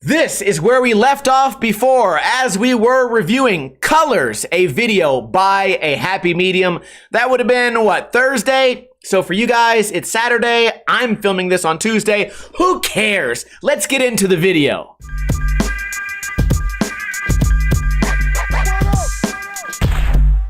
This is where we left off before, as we were reviewing Colors, a video by a happy medium. That would have been, what, Thursday? So for you guys, it's Saturday. I'm filming this on Tuesday. Who cares? Let's get into the video.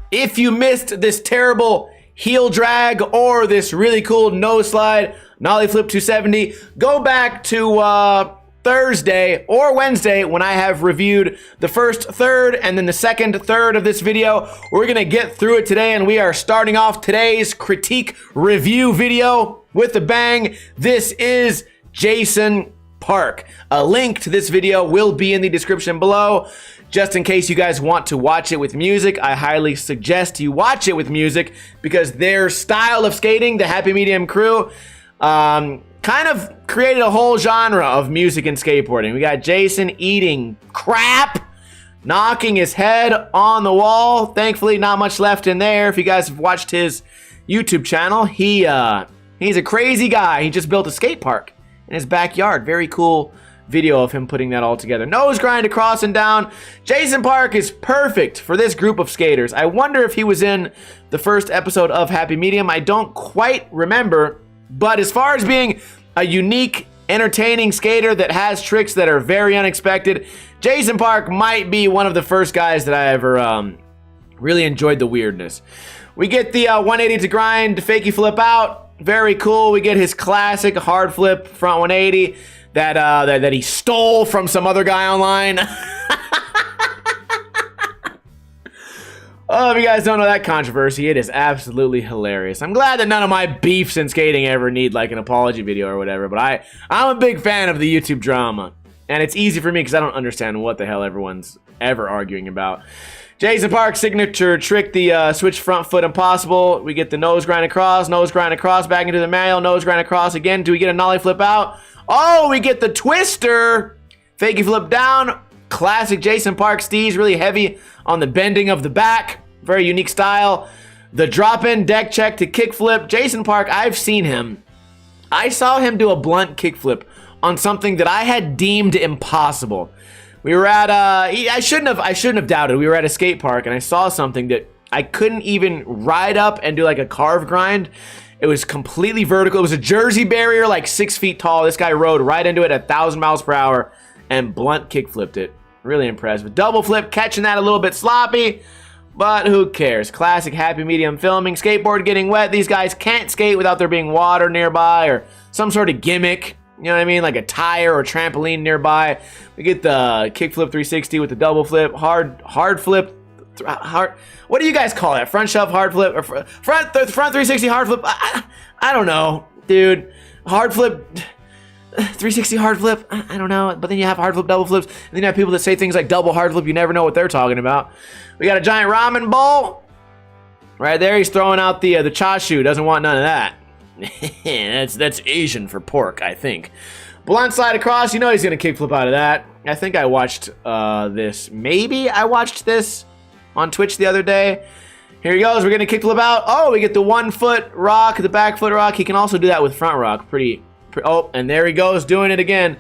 If you missed this terrible heel drag or this really cool nose slide, nollie flip 270, go back to Thursday or Wednesday when I have reviewed the first third and then the second third of this video. We're gonna get through it today, and we are starting off today's critique review video with a bang. This is Jason Park. A link to this video will be in the description below. Just in case you guys want to watch it with music, I highly suggest you watch it with music because their style of skating, the Happy Medium crew, kind of created a whole genre of music and skateboarding. We got Jason eating crap, knocking his head on the wall. Thankfully, not much left in there. If you guys have watched his YouTube channel, he's a crazy guy. He just built a skate park in his backyard. Very cool video of him putting that all together. Nose grind across and down. Jason Park is perfect for this group of skaters. I wonder if he was in the first episode of Happy Medium. I don't quite remember. But as far as being a unique, entertaining skater that has tricks that are very unexpected, Jason Park might be one of the first guys that I ever really enjoyed the weirdness. We get the 180 to grind, fakie flip out. Very cool. We get his classic hard flip front 180 that he stole from some other guy online. Oh, if you guys don't know that controversy, it is absolutely hilarious. I'm glad that none of my beefs in skating ever need like an apology video or whatever, but I'm a big fan of the YouTube drama. And it's easy for me because I don't understand what the hell everyone's ever arguing about. Jason Park's signature trick, the switch front foot impossible. We get the nose grind across, back into the manual, nose grind across again. Do we get a nollie flip out? Oh, we get the twister. Fakie flip down. Classic Jason Park steez, really heavy on the bending of the back. Very unique style. The drop-in deck check to kickflip. Jason Park, I've seen him. I saw him do a blunt kickflip on something that I had deemed impossible. We were at I shouldn't have doubted. We were at a skate park and I saw something that I couldn't even ride up and do like a carve grind. It was completely vertical. It was a Jersey barrier, like 6 feet tall. This guy rode right into it at 1,000 miles per hour and blunt kickflipped it. Really impressive. Double flip, catching that a little bit sloppy, but who cares? Classic Happy Medium filming. Skateboard getting wet. These guys can't skate without there being water nearby or some sort of gimmick. You know what I mean? Like a tire or trampoline nearby. We get the kickflip 360 with the double flip, hard flip. What do you guys call that? Front shove hard flip or front 360 hard flip? I don't know, dude. Hard flip. 360 hard flip, I don't know, but then you have hard flip, double flips, and then you have people that say things like double hard flip, you never know what they're talking about. We got a giant ramen bowl. Right there, he's throwing out the chashu, doesn't want none of that. that's Asian for pork, I think. Blunt slide across, you know he's gonna kick flip out of that. I think I watched this, maybe I watched this on Twitch the other day. Here he goes, we're gonna kick flip out. Oh, we get the 1 foot rock, the back foot rock. He can also do that with front rock, oh, and there he goes, doing it again.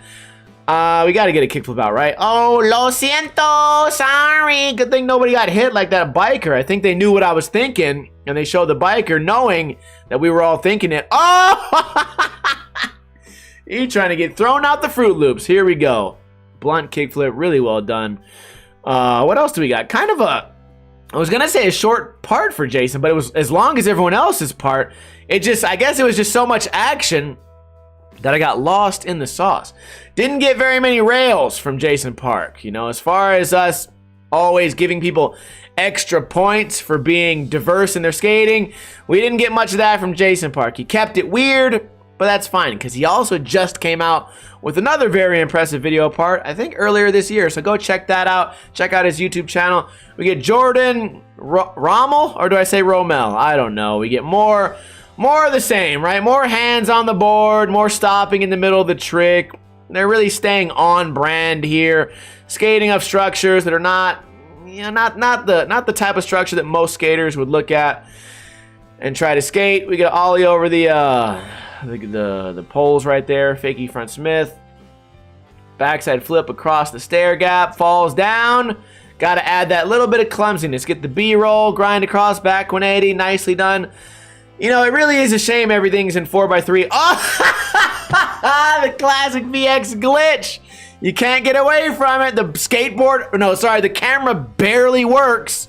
We got to get a kickflip out, right? Oh, lo siento, sorry. Good thing nobody got hit like that biker. I think they knew what I was thinking, and they showed the biker knowing that we were all thinking it. Oh! He's trying to get thrown out the Fruit Loops. Here we go. Blunt kickflip, really well done. What else do we got? Kind of I was going to say a short part for Jason, but it was as long as everyone else's part. I guess it was just so much action that I got lost in the sauce. Didn't get very many rails from Jason Park. You know, as far as us always giving people extra points for being diverse in their skating, we didn't get much of that from Jason Park. He kept it weird, but that's fine because he also just came out with another very impressive video part, I think earlier this year. So go check that out. Check out his YouTube channel. We get Jordan Rommel, or do I say Rommel? I don't know. We get more of the same, right? More hands on the board, more stopping in the middle of the trick. They're really staying on brand here, skating up structures that are not the type of structure that most skaters would look at and try to skate. We got ollie over the poles right there, fakie front Smith. Backside flip across the stair gap, falls down. Got to add that little bit of clumsiness. Get the B-roll, grind across, back 180, nicely done. You know, it really is a shame everything's in 4x3. Oh, the classic VX glitch. You can't get away from it. The skateboard, no, sorry, the camera barely works.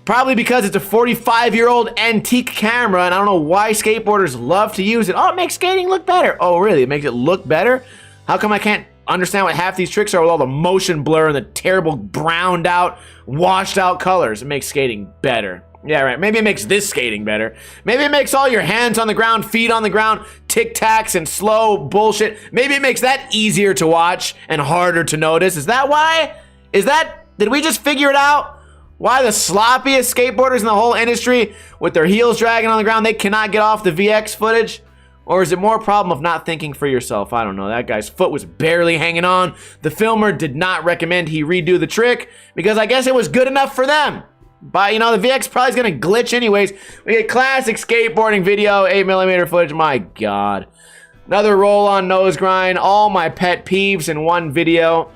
Probably because it's a 45-year-old antique camera, and I don't know why skateboarders love to use it. Oh, it makes skating look better. Oh, really? It makes it look better? How come I can't understand what half these tricks are with all the motion blur and the terrible browned out, washed out colors? It makes skating better. Yeah, right. Maybe it makes this skating better. Maybe it makes all your hands on the ground, feet on the ground, tic-tacs and slow bullshit. Maybe it makes that easier to watch and harder to notice. Is that why? Did we just figure it out? Why the sloppiest skateboarders in the whole industry with their heels dragging on the ground, they cannot get off the VX footage? Or is it more a problem of not thinking for yourself? I don't know. That guy's foot was barely hanging on. The filmer did not recommend he redo the trick because I guess it was good enough for them. But, you know, the VX probably is going to glitch anyways. We get classic skateboarding video, 8mm footage. My God. Another roll-on nose grind. All my pet peeves in one video.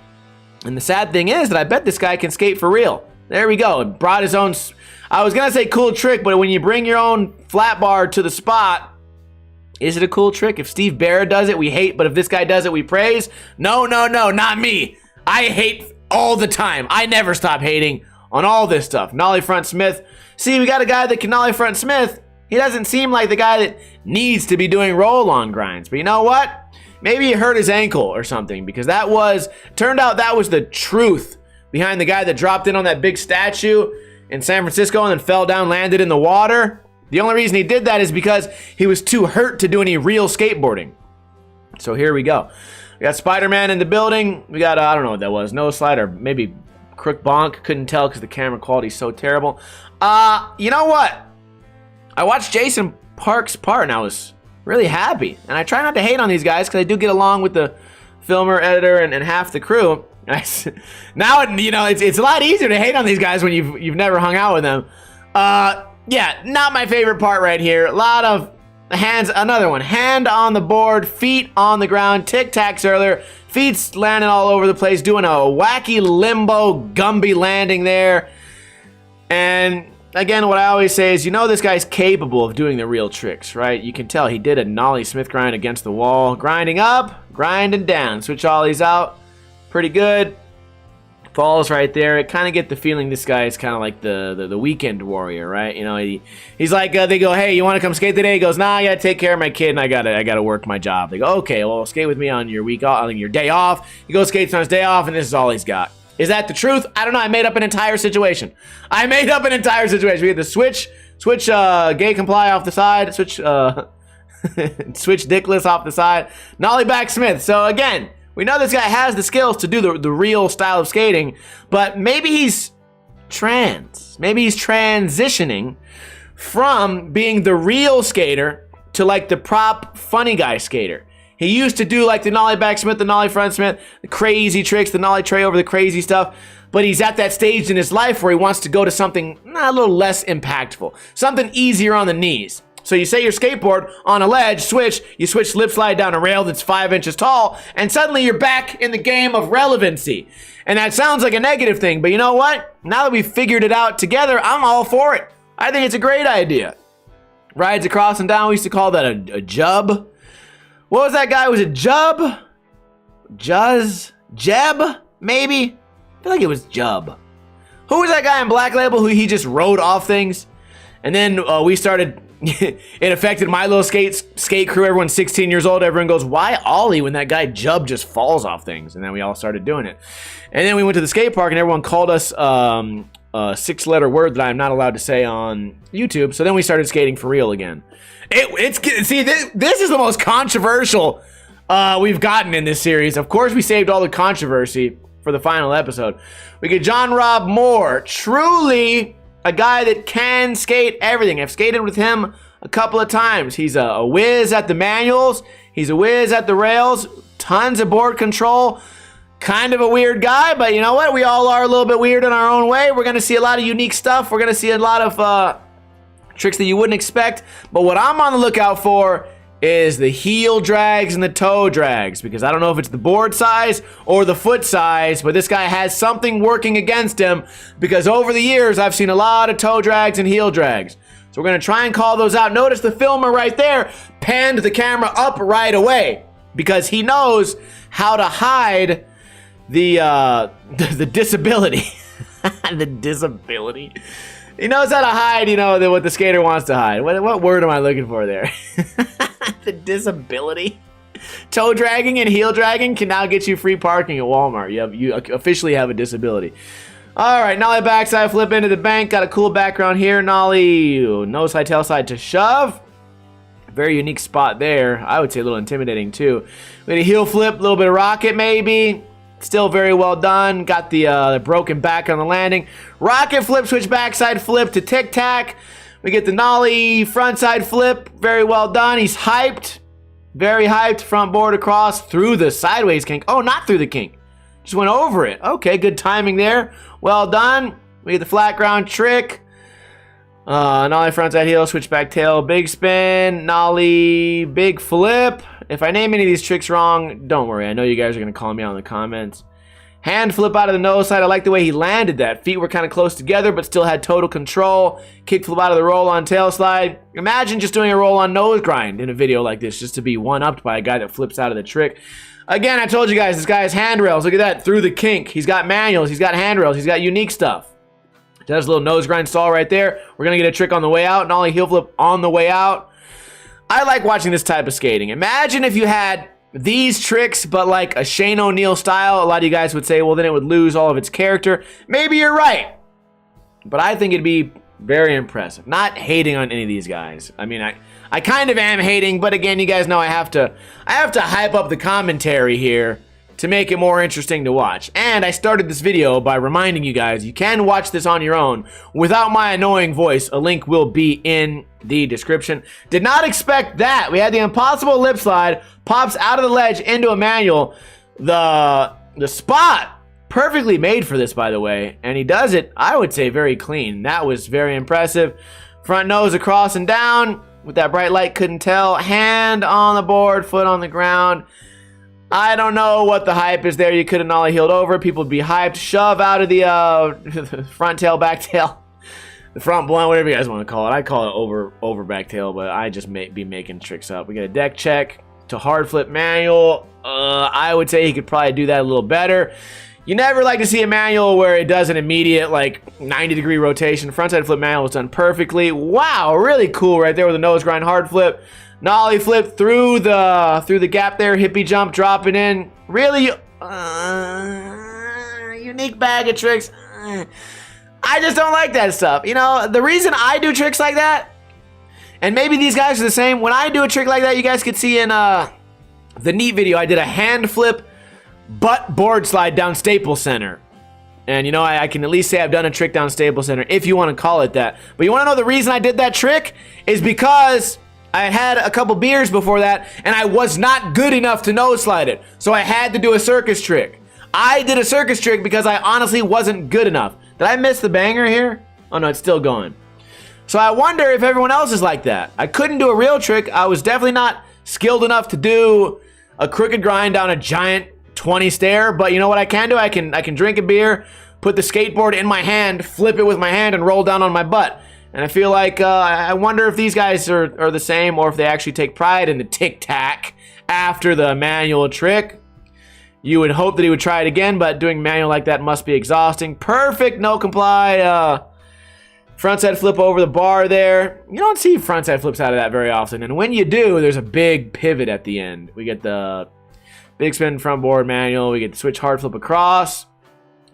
And the sad thing is that I bet this guy can skate for real. There we go. It brought his own... I was going to say cool trick, but when you bring your own flat bar to the spot, is it a cool trick? If Steve Barrett does it, we hate. But if this guy does it, we praise. No, no, no, not me. I hate all the time. I never stop hating on all this stuff. Nollie front Smith. See, we got a guy that can nollie front Smith. He doesn't seem like the guy that needs to be doing roll-on grinds. But you know what? Maybe he hurt his ankle or something, because turned out that was the truth behind the guy that dropped in on that big statue in San Francisco and then fell down, landed in the water. The only reason he did that is because he was too hurt to do any real skateboarding. So here we go. We got Spider-Man in the building. We got, I don't know what that was, nose slide or maybe crook bonk. Couldn't tell because the camera quality is so terrible. You know what? I watched Jason Park's part and I was really happy. And I try not to hate on these guys because I do get along with the filmer, editor, and half the crew. Now, you know, it's a lot easier to hate on these guys when you've never hung out with them. Yeah, not my favorite part right here. A lot of hands, another one. Hand on the board, feet on the ground, tic-tacs earlier. Feet's landing all over the place, doing a wacky limbo Gumby landing there. And again, what I always say is, you know this guy's capable of doing the real tricks, right? You can tell he did a nollie Smith grind against the wall. Grinding up, grinding down. Switch ollies out. Pretty good. Falls right there. It kind of get the feeling this guy is kind of like the weekend warrior, right? You know, he's like, they go, hey, you want to come skate today? He goes, nah, I gotta take care of my kid and I gotta work my job. They go, okay, well, skate with me on your week off, on your day off. He goes skates on his day off, and this is all he's got. Is that the truth? I don't know. I made up an entire situation. We had the switch gay comply off the side, switch dickless off the side, nollie back Smith. So again, we know this guy has the skills to do the real style of skating, but maybe he's trans. Maybe he's transitioning from being the real skater to like the prop funny guy skater. He used to do like the nollie back Smith, the nollie front Smith, the crazy tricks, the nollie tray over the crazy stuff, but he's at that stage in his life where he wants to go to something a little less impactful, something easier on the knees. So you say your skateboard on a ledge, you switch slip slide down a rail that's 5 inches tall, and suddenly you're back in the game of relevancy. And that sounds like a negative thing, but you know what? Now that we've figured it out together, I'm all for it. I think it's a great idea. Rides across and down, we used to call that a jub. What was that guy? Was it Jub? Jeb? Maybe? I feel like it was Jub. Who was that guy in Black Label who he just rode off things? And then we started... it affected my little skate crew. Everyone's 16 years old. Everyone goes, why ollie when that guy Jub just falls off things? And then we all started doing it. And then we went to the skate park and everyone called us a 6-letter word that I'm not allowed to say on YouTube. So then we started skating for real again. See, this is the most controversial we've gotten in this series. Of course, we saved all the controversy for the final episode. We get Johnrob Moore. Truly a guy that can skate everything. I've skated with him a couple of times. He's a whiz at the manuals. He's a whiz at the rails. Tons of board control. Kind of a weird guy, but you know what? We all are a little bit weird in our own way. We're going to see a lot of unique stuff. We're going to see a lot of tricks that you wouldn't expect. But what I'm on the lookout for is the heel drags and the toe drags, because I don't know if it's the board size or the foot size, but this guy has something working against him, because over the years I've seen a lot of toe drags and heel drags. So we're going to try and call those out. Notice the filmer right there panned the camera up right away, because he knows how to hide the disability. The disability. He knows how to hide, you know, what the skater wants to hide. What word am I looking for there? The disability. Toe dragging and heel dragging can now get you free parking at Walmart. You officially have a disability. All right, nollie backside flip into the bank. Got a cool background here. Nollie nose side, tail side to shove. Very unique spot there. I would say a little intimidating too. We had a heel flip, a little bit of rocket maybe. Still very well done. Got the broken back on the landing. Rocket flip, switch backside flip to tic tac. We get the nollie frontside flip. Very well done. He's hyped. Very hyped. Front board across through the sideways kink. Oh, not through the kink. Just went over it. Okay, good timing there. Well done. We get the flat ground trick. Nollie frontside heel, switch back tail, big spin, nollie, big flip. If I name any of these tricks wrong, don't worry. I know you guys are going to call me out in the comments. Hand flip out of the nose side. I like the way he landed that. Feet were kind of close together, but still had total control. Kick flip out of the roll on tail slide. Imagine just doing a roll on nose grind in a video like this, just to be one-upped by a guy that flips out of the trick. Again, I told you guys, this guy has handrails. Look at that, through the kink. He's got manuals, he's got handrails, he's got unique stuff. Does a little nose grind stall right there. We're going to get a trick on the way out. Nollie heel flip on the way out. I like watching this type of skating. Imagine if you had these tricks, but like a Shane O'Neill style. A lot of you guys would say, well, then it would lose all of its character. Maybe you're right. But I think it'd be very impressive. Not hating on any of these guys. I mean, I kind of am hating, but again, you guys know I have to hype up the commentary here to make it more interesting to watch. And I started this video by reminding you guys, you can watch this on your own without my annoying voice. A link will be in the description. Did not expect that. We had the impossible lip slide, pops out of the ledge into a manual. The spot, perfectly made for this, by the way. And he does it, I would say, very clean. That was very impressive. Front nose across and down. With that bright light, couldn't tell. Hand on the board, foot on the ground. I don't know what the hype is there. You could have nollie heeled over. People would be hyped. Shove out of the front tail, back tail. The front blunt, whatever you guys want to call it. I call it over back tail, but I just be making tricks up. We get a deck check to hard flip manual. I would say he could probably do that a little better. You never like to see a manual where it does an immediate like 90-degree rotation. Frontside flip manual was done perfectly. Wow, really cool right there with a nose grind hard flip. Nollie flip through the gap there, hippie jump, dropping in. Really unique bag of tricks. I just don't like that stuff. You know, the reason I do tricks like that, and maybe these guys are the same, when I do a trick like that, you guys could see in the neat video, I did a hand flip butt board slide down Staples Center. And you know, I can at least say I've done a trick down Staples Center, if you want to call it that. But you want to know the reason I did that trick? Is because I had a couple beers before that, and I was not good enough to nose slide it. So I had to do a circus trick. I did a circus trick because I honestly wasn't good enough. Did I miss the banger here? Oh no, it's still going. So I wonder if everyone else is like that. I couldn't do a real trick. I was definitely not skilled enough to do a crooked grind down a giant 20 stair, but you know what I can do? I can drink a beer, put the skateboard in my hand, flip it with my hand, and roll down on my butt. And I feel like, I wonder if these guys are the same, or if they actually take pride in the tic-tac after the manual trick. You would hope that he would try it again, but doing manual like that must be exhausting. Perfect, no comply. Frontside flip over the bar there. You don't see frontside flips out of that very often. And when you do, there's a big pivot at the end. We get the big spin front board manual. We get the switch hard flip across.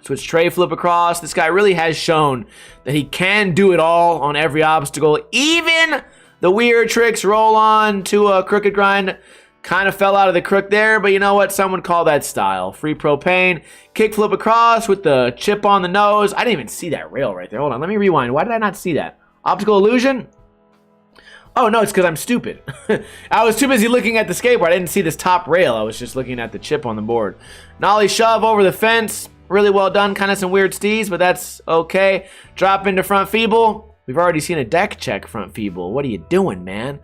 Switch tray flip across. This guy really has shown that he can do it all on every obstacle. Even the weird tricks. Roll on to a crooked grind. Kind of fell out of the crook there, but you know what? Some would call that style. Free propane. Kick flip across with the chip on the nose. I didn't even see that rail right there. Hold on, let me rewind. Why did I not see that? Optical illusion? Oh, no, it's because I'm stupid. I was too busy looking at the skateboard. I didn't see this top rail. I was just looking at the chip on the board. Nollie shove over the fence. Really well done. Kind of some weird steez, but that's okay. Drop into front feeble. We've already seen a deck check front feeble. What are you doing, man?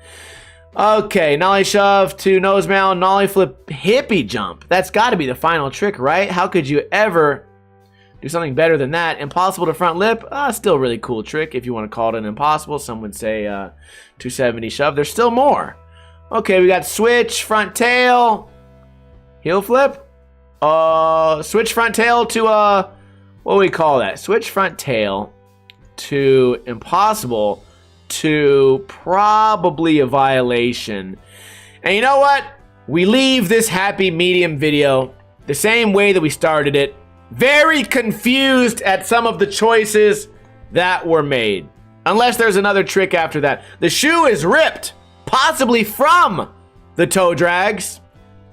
Okay, nollie shove to nose mound, nollie flip, hippie jump. That's got to be the final trick, right? How could you ever do something better than that? Impossible to front lip, still really cool trick if you want to call it an impossible. Some would say 270 shove. There's still more. Okay, we got switch, front tail, heel flip. Switch front tail to what do we call that? Switch front tail to impossible to probably a violation. And you know what? We leave this happy medium video the same way that we started it. Very confused at some of the choices that were made. Unless there's another trick after that. The shoe is ripped, possibly from the toe drags.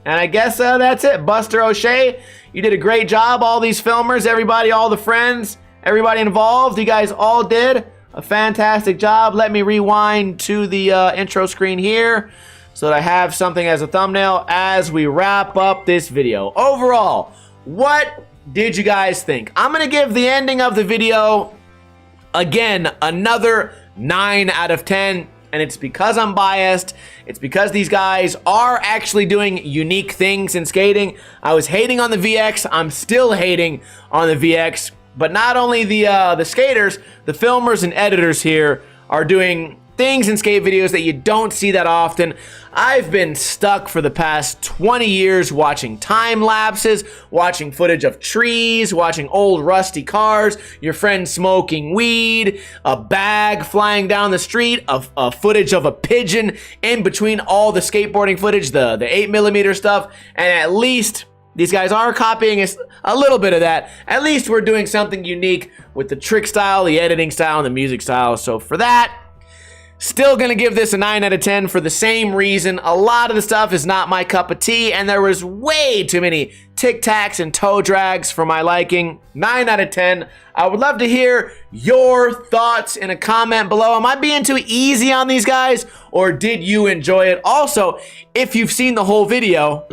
And I guess that's it. Buster O'Shea, you did a great job. All these filmers, everybody, all the friends, everybody involved, you guys all did a fantastic job. Let me rewind to the intro screen here so that I have something as a thumbnail as we wrap up this video. Overall, what did you guys think? I'm going to give the ending of the video, again, another 9 out of 10. And it's because I'm biased. It's because these guys are actually doing unique things in skating. I was hating on the VX. I'm still hating on the VX. But not only the skaters, the filmers and editors here are doing things in skate videos that you don't see that often. I've been stuck for the past 20 years watching time lapses, watching footage of trees, watching old rusty cars, your friend smoking weed, a bag flying down the street, a footage of a pigeon in between all the skateboarding footage, the 8mm stuff, and at least these guys are copying a little bit of that. At least we're doing something unique with the trick style, the editing style, and the music style. So for that, still gonna give this a 9 out of 10 for the same reason. A lot of the stuff is not my cup of tea, and there was way too many tic-tacs and toe drags for my liking. 9 out of 10. I would love to hear your thoughts in a comment below. Am I being too easy on these guys, or did you enjoy it? Also, if you've seen the whole video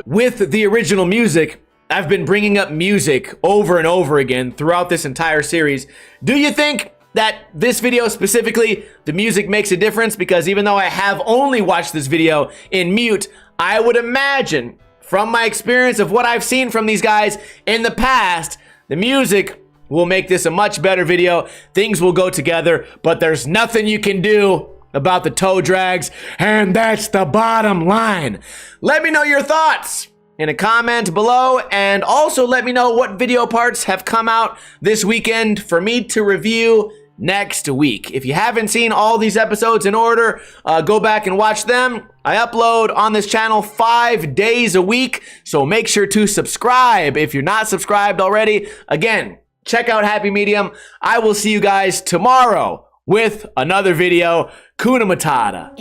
with the original music, I've been bringing up music over and over again throughout this entire series. Do you think that this video specifically, the music makes a difference? Because even though I have only watched this video in mute, I would imagine from my experience of what I've seen from these guys in the past, the music will make this a much better video. Things will go together, but there's nothing you can do about the toe drags, and that's the bottom line. Let me know your thoughts in a comment below, and also let me know what video parts have come out this weekend for me to review next week. If you haven't seen all these episodes in order, go back and watch them. I upload on this channel 5 days a week, so make sure to subscribe if you're not subscribed already. Again, check out Happy Medium. I will see you guys tomorrow with another video. Kuna Matata.